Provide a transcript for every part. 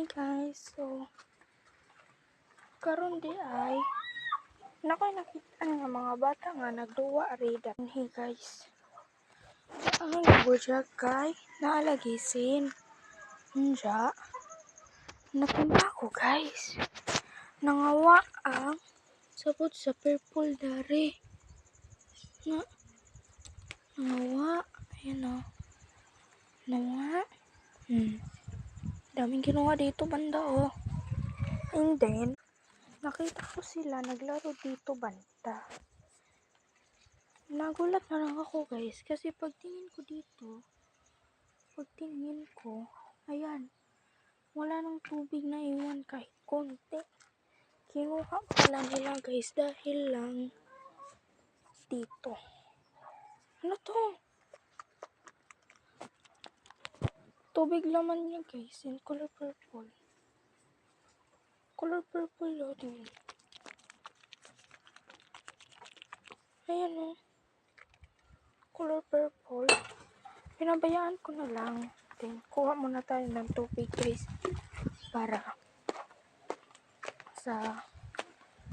Hi guys, so karon di ay nakoy nakita nga mga bata nga nagduwa rida. Hey guys, ang nagbudyag kay naalagisin. Nja, napunta ko guys. Nangawa ang sabot sa purple dari. Nangawa, ayan o. Nangawa. Daming ginawa dito banda oh. And then, nakita ko sila naglaro dito banda. Nagulat na lang ako guys kasi pagtingin ko, ayan, wala nang tubig na iwan kahit konti. Kinuha pala nila guys dahil lang dito. Ano to? Tubig laman niya guys in color purple. Color purple yun din. Ayan o. Color purple. Pinabayaan ko na lang. Then, kuha muna tayo ng tubig guys. Para sa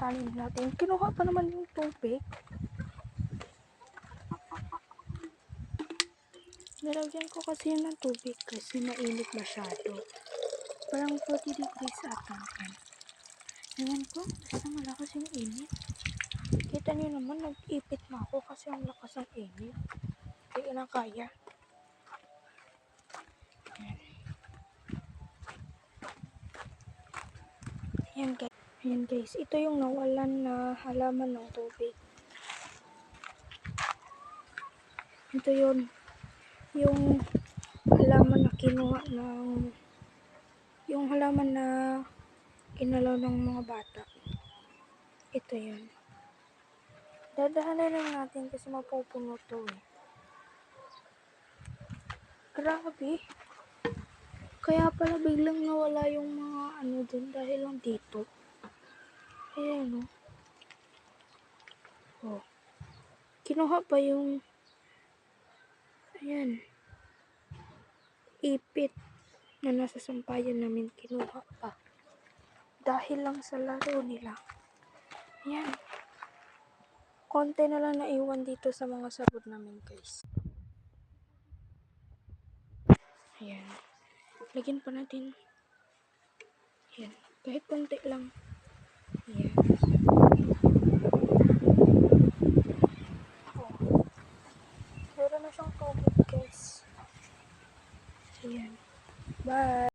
tanim natin. Kinuha pa naman yung tubig. Nilagyan ko kasi ng tubig kasi mainit masyado. Parang 40 degrees ata. Ewan ko, basta malakas yung init. Kita niyo naman, nag-ipit na ako kasi ang lakas ng init. Hindi ko na kaya. Ayan guys, ito yung nawalan na halaman ng tubig. Ito yun, yung halaman na kinuha ng, yung halaman na kinalaw ng mga bata. Ito yun. Dadahanan lang natin kasi mapupuno to eh. Grabe. Kaya pala biglang nawala yung mga ano dun dahil lang dito. Ayan o. Oh. Kinuha pa yung ayan. Ipit na nasa sampayan namin kinuha pa. Dahil lang sa laro nila. Ayan. Konti na lang naiwan dito sa mga sabot namin guys. Ayan. Lagyan pa natin. Ayan. Kahit konti lang. Ayan. Oh. Meron na siyang tubig guys. Ayan. Bye.